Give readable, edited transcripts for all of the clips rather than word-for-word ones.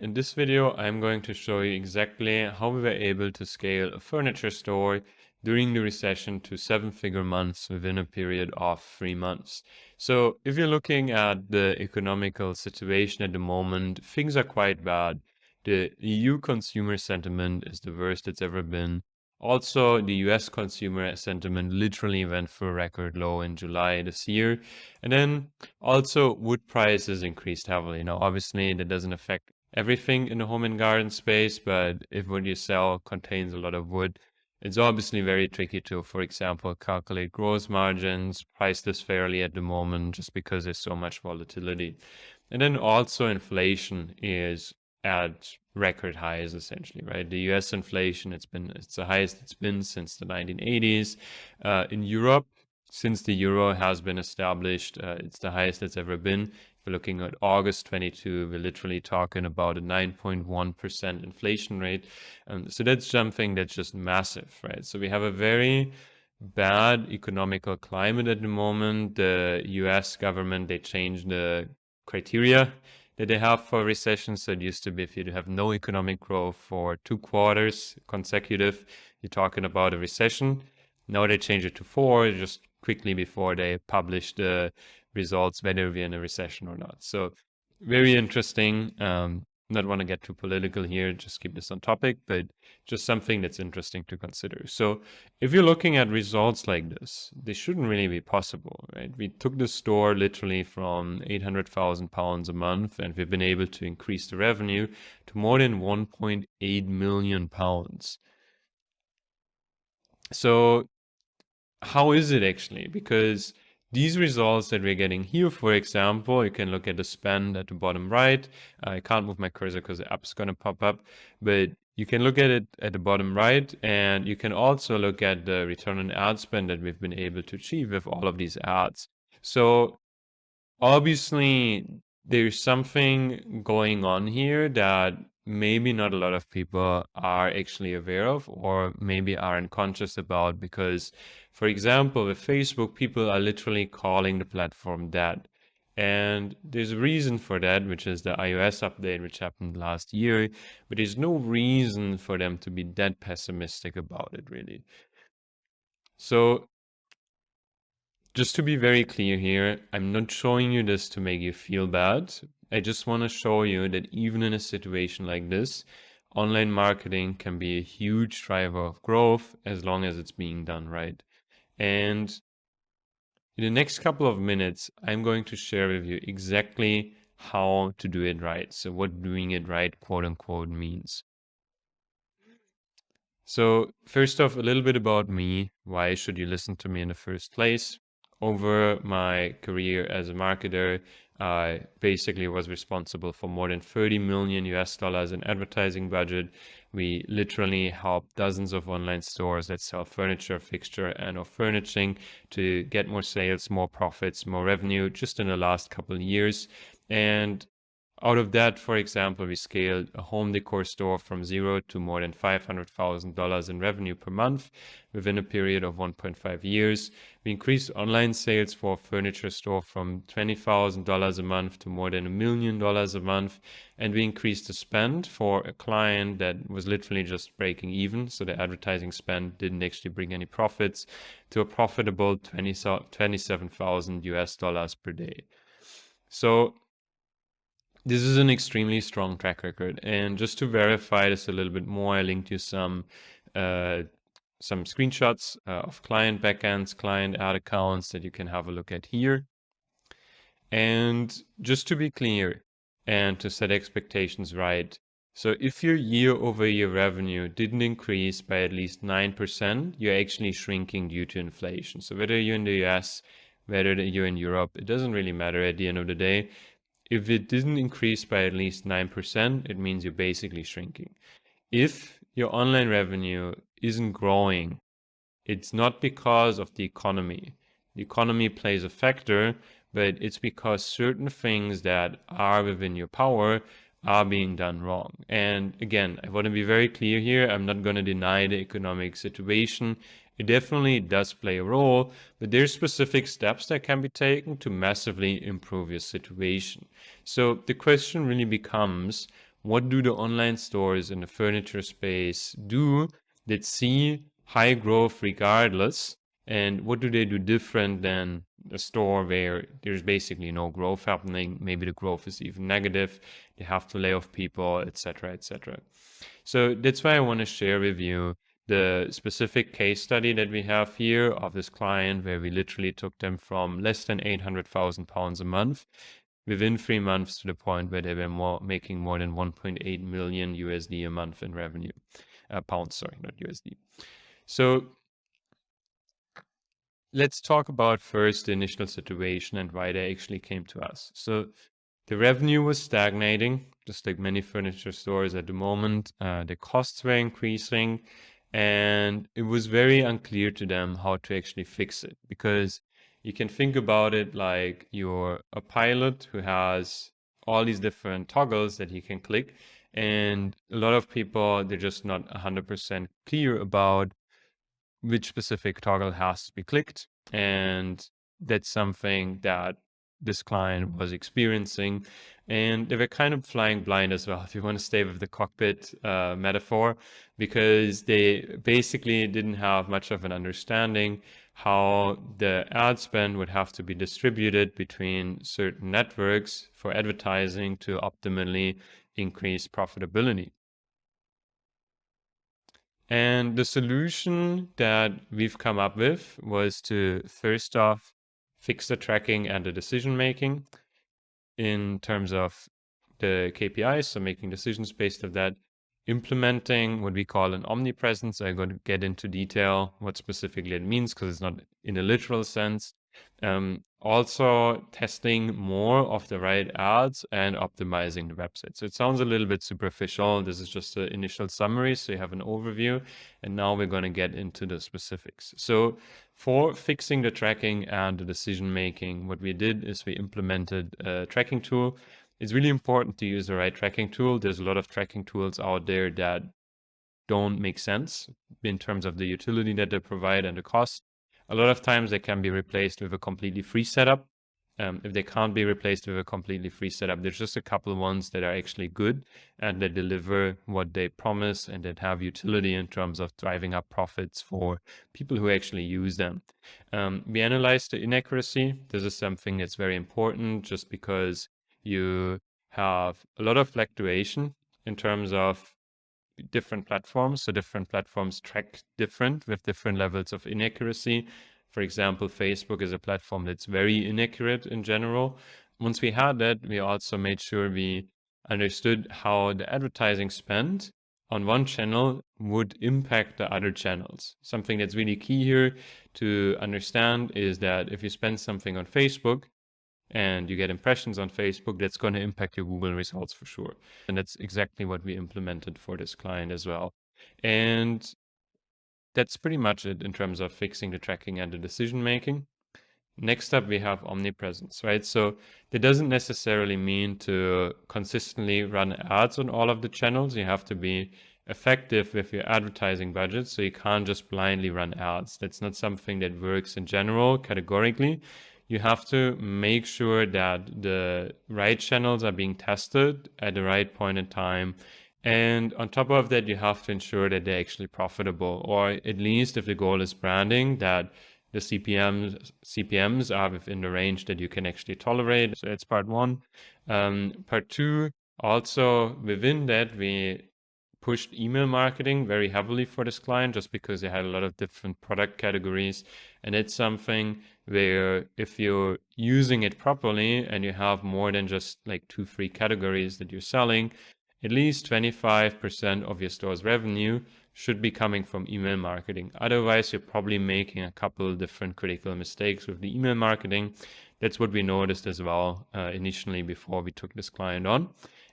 In this video, I'm going to show you exactly how we were able to scale a furniture store during the recession to 7-figure months within a period of 3 months. So if you're looking at the economical situation at the moment, things are quite bad. The EU consumer sentiment is the worst it's ever been. Also, the US consumer sentiment literally went for a record low in July this year. And then also wood prices increased heavily. Now, obviously, that doesn't affect everything in the home and garden space, but if what you sell contains a lot of wood, it's obviously very tricky to, for example, calculate gross margins, price this fairly at the moment, just because there's so much volatility. And then also inflation is at record highs essentially, right? The US inflation, it's the highest it's been since the 1980s. In Europe, since the euro has been established, it's the highest it's ever been. If we're looking at August 22, we're literally talking about a 9.1% inflation rate. So that's something that's just massive, right? So we have a very bad economical climate at the moment. The US government, they changed the criteria that they have for recession. So it used to be if you have no economic growth for 2 quarters consecutive, you're talking about a recession. Now they changed it to 4, just quickly before they publish the results, whether we're in a recession or not. So very interesting. Not want to get too political here, just keep this on topic, but just something that's interesting to consider. So if you're looking at results like this, they shouldn't really be possible, right? We took the store literally from £800,000 a month, and we've been able to increase the revenue to more than £1.8 million. So how is it actually? Because these results that we're getting here, for example, you can look at the spend at the bottom right. I can't move my cursor because the app's going to pop up, but you can look at it at the bottom right, and you can also look at the return on ad spend that we've been able to achieve with all of these ads. So obviously, there's something going on here that maybe not a lot of people are actually aware of, or maybe aren't conscious about, because, for example, with Facebook, people are literally calling the platform dead. And there's a reason for that, which is the iOS update, which happened last year, but there's no reason for them to be that pessimistic about it, really. So just to be very clear here, I'm not showing you this to make you feel bad. I just want to show you that even in a situation like this, online marketing can be a huge driver of growth as long as it's being done right. And in the next couple of minutes, I'm going to share with you exactly how to do it right. So what doing it right, quote unquote, means. So first off, a little bit about me. Why should you listen to me in the first place? Over my career as a marketer, I basically was responsible for more than 30 million US dollars in advertising budget. We literally help dozens of online stores that sell furniture, fixture, and or furnishing to get more sales, more profits, more revenue just in the last couple of years. And out of that, for example, we scaled a home decor store from zero to more than $500,000 in revenue per month within a period of 1.5 years. We increased online sales for a furniture store from $20,000 a month to more than $1 million a month. And we increased the spend for a client that was literally just breaking even. So the advertising spend didn't actually bring any profits, to a profitable 27,000 US dollars per day. So this is an extremely strong track record. And just to verify this a little bit more, I linked you some screenshots of client backends, client ad accounts that you can have a look at here. And just to be clear and to set expectations right, so if your year-over-year revenue didn't increase by at least 9%, you're actually shrinking due to inflation. So whether you're in the US, whether you're in Europe, it doesn't really matter at the end of the day. If it didn't increase by at least 9%, it means you're basically shrinking. If your online revenue isn't growing, it's not because of the economy. The economy plays a factor, but it's because certain things that are within your power are being done wrong. And again, I want to be very clear here. I'm not going to deny the economic situation. It definitely does play a role, but there's specific steps that can be taken to massively improve your situation. So the question really becomes, what do the online stores in the furniture space do that see high growth regardless, and what do they do different than a store where there's basically no growth happening? Maybe the growth is even negative, they have to lay off people, etc., etc. So that's why I want to share with you the specific case study that we have here of this client, where we literally took them from less than 800,000 pounds a month within 3 months to the point where they were making more than 1.8 million USD a month in revenue. Pounds, sorry, not USD. So let's talk about first the initial situation and why they actually came to us. So the revenue was stagnating, just like many furniture stores at the moment. The costs were increasing, and it was very unclear to them how to actually fix it, because you can think about it like you're a pilot who has all these different toggles that he can click, and a lot of people, they're just not 100% clear about which specific toggle has to be clicked. And that's something that this client was experiencing. And they were kind of flying blind as well, if you want to stay with the cockpit metaphor, because they basically didn't have much of an understanding how the ad spend would have to be distributed between certain networks for advertising to optimally increase profitability. And the solution that we've come up with was to first off fix the tracking and the decision making in terms of the KPIs, so making decisions based on that, implementing what we call an omnipresence. I'm going to get into detail what specifically it means, because it's not in a literal sense. Also testing more of the right ads and optimizing the website. So it sounds a little bit superficial. This is just an initial summary, so you have an overview. And now we're going to get into the specifics. So for fixing the tracking and the decision making, what we did is we implemented a tracking tool. It's really important to use the right tracking tool. There's a lot of tracking tools out there that don't make sense in terms of the utility that they provide and the cost. A lot of times they can be replaced with a completely free setup. If they can't be replaced with a completely free setup, there's just a couple of ones that are actually good and that deliver what they promise and that have utility in terms of driving up profits for people who actually use them. We analyzed the inaccuracy. This is something that's very important, just because you have a lot of fluctuation in terms of different platforms. So different platforms track different with different levels of inaccuracy. For example, Facebook is a platform that's very inaccurate in general. Once we had that, we also made sure we understood how the advertising spend on one channel would impact the other channels. Something that's really key here to understand is that if you spend something on Facebook and you get impressions on Facebook, that's going to impact your Google results for sure. And that's exactly what we implemented for this client as well. And that's pretty much it in terms of fixing the tracking and the decision making. Next up, we have omnipresence, right? So that doesn't necessarily mean to consistently run ads on all of the channels. You have to be effective with your advertising budget. So you can't just blindly run ads. That's not something that works in general, categorically. You have to make sure that the right channels are being tested at the right point in time. And on top of that, you have to ensure that they're actually profitable, or at least if the goal is branding, that the CPMs are within the range that you can actually tolerate. So that's part one. Part two, also within that, we pushed email marketing very heavily for this client, just because they had a lot of different product categories. And it's something where if you're using it properly and you have more than just like 2-3 categories that you're selling, at least 25% of your store's revenue should be coming from email marketing. Otherwise, you're probably making a couple different critical mistakes with the email marketing. That's what we noticed as well initially before we took this client on.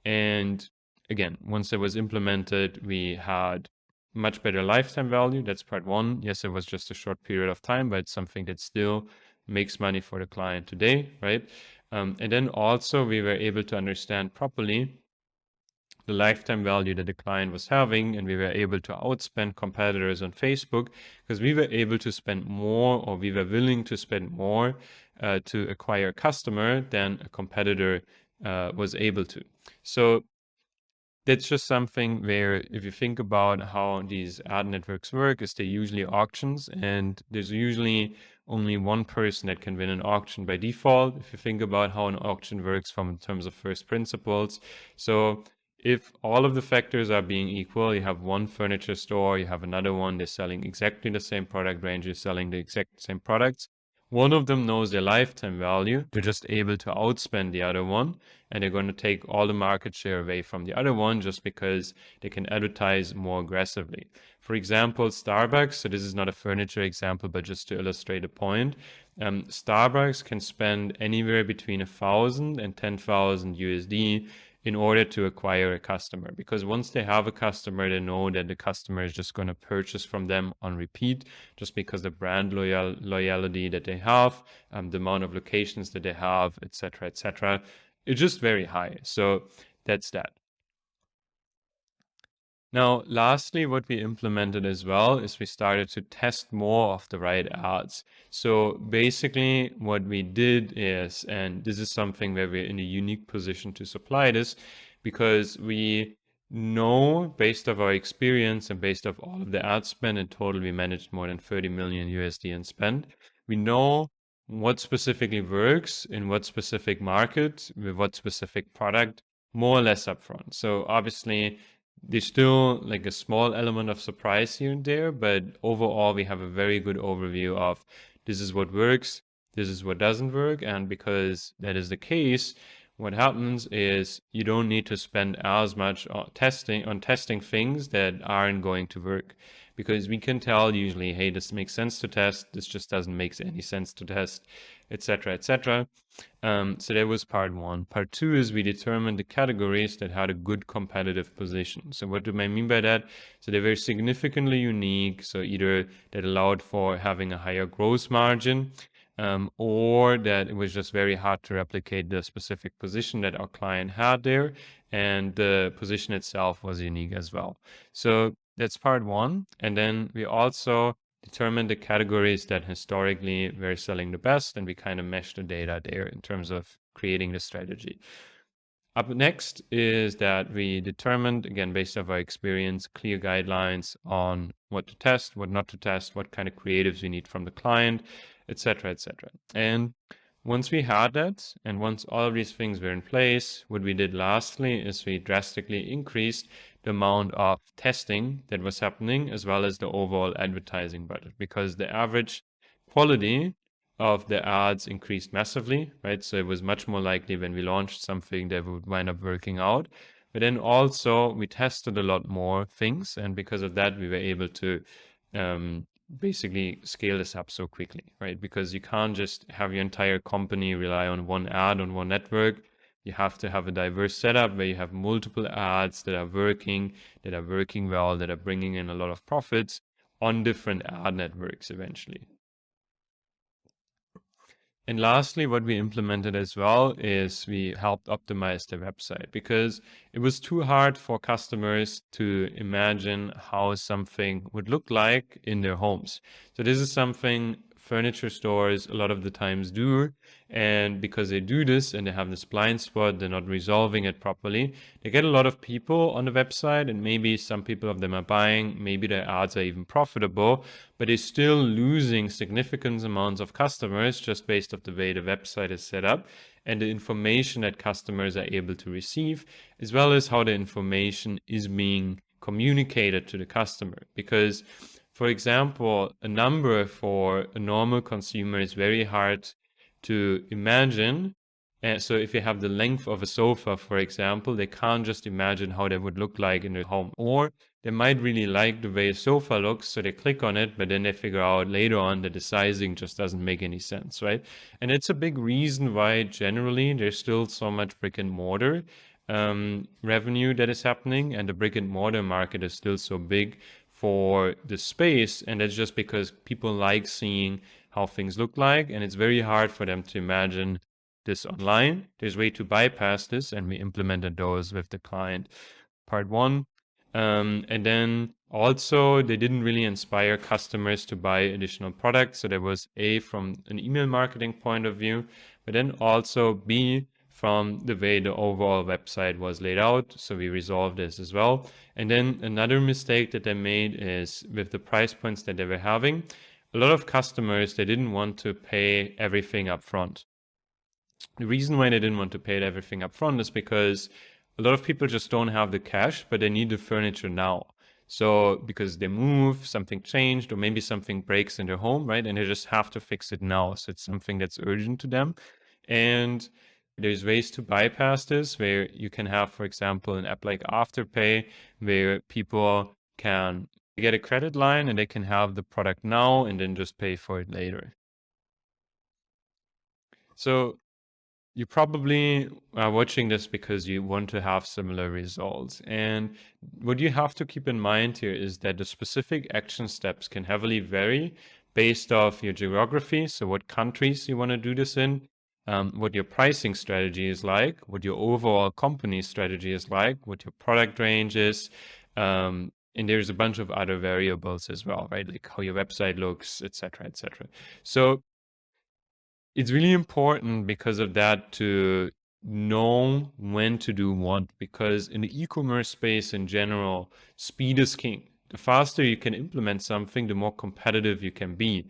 And again, once it was implemented, we had much better lifetime value. That's part one. Yes, it was just a short period of time, but it's something that still makes money for the client today, right? And then also we were able to understand properly the lifetime value that the client was having, and we were able to outspend competitors on Facebook because we were able to spend more, or we were willing to spend more to acquire a customer than a competitor was able to. So that's just something where if you think about how these ad networks work, is they're usually auctions, and there's usually only one person that can win an auction by default. If you think about how an auction works from in terms of first principles. So if all of the factors are being equal, you have one furniture store, you have another one, they're selling exactly the same product range, you're selling the exact same products. One of them knows their lifetime value. They're just able to outspend the other one, and they're going to take all the market share away from the other one just because they can advertise more aggressively. For example, Starbucks, so this is not a furniture example, but just to illustrate a point, Starbucks can spend anywhere between 1,000 and 10,000 USD in order to acquire a customer, because once they have a customer, they know that the customer is just going to purchase from them on repeat, just because the brand loyalty that they have, the amount of locations that they have, etc., etc., it's just very high. So that's that. Now, lastly, what we implemented as well is we started to test more of the right ads. So basically, what we did is, and this is something where we're in a unique position to supply this, because we know, based of our experience and based of all of the ad spend, in total we managed more than 30 million USD in spend. We know what specifically works in what specific market with what specific product, more or less upfront. So obviously, there's still like a small element of surprise here and there, but overall we have a very good overview of this is what works, this is what doesn't work. And because that is the case, what happens is you don't need to spend as much on testing things that aren't going to work, because we can tell usually, hey, this makes sense to test, this just doesn't make any sense to test, etc., etc. So that was part one. Part two is we determined the categories that had a good competitive position. So what do I mean by that? So they're very significantly unique. So either that allowed for having a higher gross margin, or that it was just very hard to replicate the specific position that our client had there, and the position itself was unique as well. So that's part one. And then we also determine the categories that historically were selling the best, and we kind of mesh the data there in terms of creating the strategy. Up next is that we determined, again, based on our experience, clear guidelines on what to test, what not to test, what kind of creatives we need from the client, etc., etc. And once we had that, and once all of these things were in place, what we did lastly is we drastically increased the amount of testing that was happening, as well as the overall advertising budget, because the average quality of the ads increased massively, right? So it was much more likely when we launched something that would wind up working out. But then also we tested a lot more things, and because of that, we were able to basically scale this up so quickly, right? Because you can't just have your entire company rely on one ad on one network. You have to have a diverse setup where you have multiple ads that are working well, that are bringing in a lot of profits on different ad networks eventually. And lastly, what we implemented as well is we helped optimize the website, because it was too hard for customers to imagine how something would look like in their homes. So this is something furniture stores a lot of the times do, and because they do this and they have this blind spot, they're not resolving it properly, they get a lot of people on the website, and maybe some people of them are buying, maybe their ads are even profitable, but they're still losing significant amounts of customers just based off the way the website is set up and the information that customers are able to receive, as well as how the information is being communicated to the customer. Because, for example, a number for a normal consumer is very hard to imagine. And so if you have the length of a sofa, for example, they can't just imagine how that would look like in their home. Or they might really like the way a sofa looks, so they click on it, but then they figure out later on that the sizing just doesn't make any sense, right? And it's a big reason why generally there's still so much brick and mortar revenue that is happening, and the brick and mortar market is still so big for the space, and that's just because people like seeing how things look like, and it's very hard for them to imagine this online. There's a way to bypass this, and we implemented those with the client. Part one. And then also they didn't really inspire customers to buy additional products. So there was A, from an email marketing point of view, but then also B, from the way the overall website was laid out. So we resolved this as well. And then another mistake that they made is with the price points that they were having. A lot of customers, they didn't want to pay everything up front. The reason why they didn't want to pay everything up front is because a lot of people just don't have the cash, but they need the furniture now. So because they move, something changed, or maybe something breaks in their home, right? And they just have to fix it now. So it's something that's urgent to them. And there's ways to bypass this where you can have, for example, an app like Afterpay where people can get a credit line and they can have the product now and then just pay for it later. So you probably are watching this because you want to have similar results. And what you have to keep in mind here is that the specific action steps can heavily vary based off your geography. So what countries you want to do this in, what your pricing strategy is like, what your overall company strategy is like, what your product range is. And there's a bunch of other variables as well, right? Like how your website looks, etc., etc. So it's really important because of that to know when to do what, because in the e-commerce space in general, speed is king. The faster you can implement something, the more competitive you can be.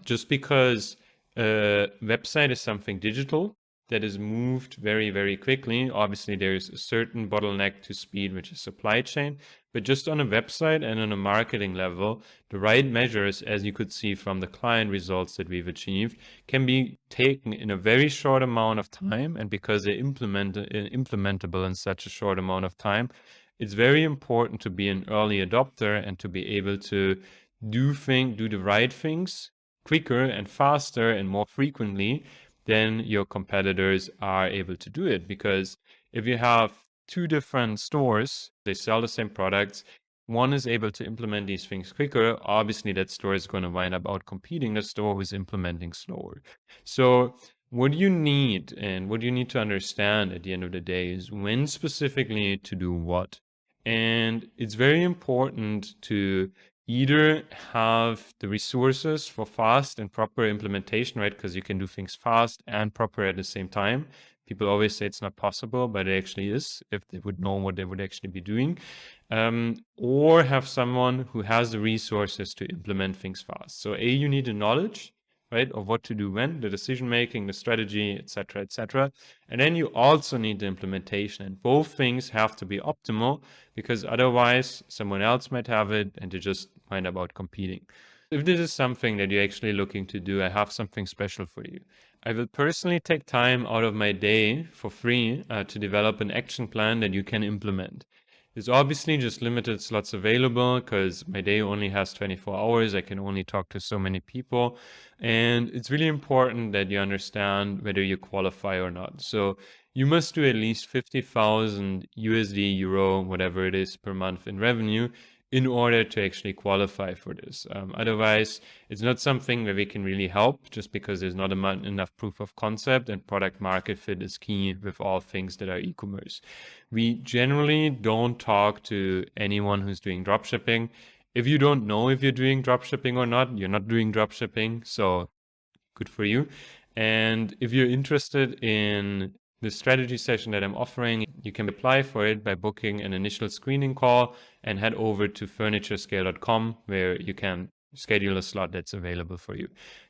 Just because a website is something digital that is moved very, very quickly. Obviously, there's a certain bottleneck to speed, which is supply chain. But just on a website and on a marketing level, the right measures, as you could see from the client results that we've achieved, can be taken in a very short amount of time. And because they're implementable in such a short amount of time, it's very important to be an early adopter and to be able to do the right things quicker and faster and more frequently than your competitors are able to do it. Because if you have two different stores, they sell the same products, one is able to implement these things quicker, obviously that store is going to wind up out competing the store who's implementing slower. So what you need and what you need to understand at the end of the day is when specifically to do what. And it's very important to either have the resources for fast and proper implementation, right? Because you can do things fast and proper at the same time. People always say it's not possible, but it actually is if they would know what they would actually be doing. Or have someone who has the resources to implement things fast. So you need the knowledge, right, of what to do when, the decision making, the strategy, etc., etc. And then you also need the implementation. And both things have to be optimal because otherwise someone else might have it and you just find out competing. If this is something that you're actually looking to do, I have something special for you. I will personally take time out of my day for free to develop an action plan that you can implement. There's obviously just limited slots available because my day only has 24 hours. I can only talk to so many people. And it's really important that you understand whether you qualify or not. So you must do at least 50,000 USD, euro, whatever it is per month in revenue in order to actually qualify for this. Otherwise, it's not something where we can really help just because there's not enough proof of concept, and product market fit is key with all things that are e-commerce. We generally don't talk to anyone who's doing dropshipping. If you don't know if you're doing dropshipping or not, you're not doing dropshipping, so good for you. And if you're interested in the strategy session that I'm offering, you can apply for it by booking an initial screening call and head over to furniturescale.com where you can schedule a slot that's available for you.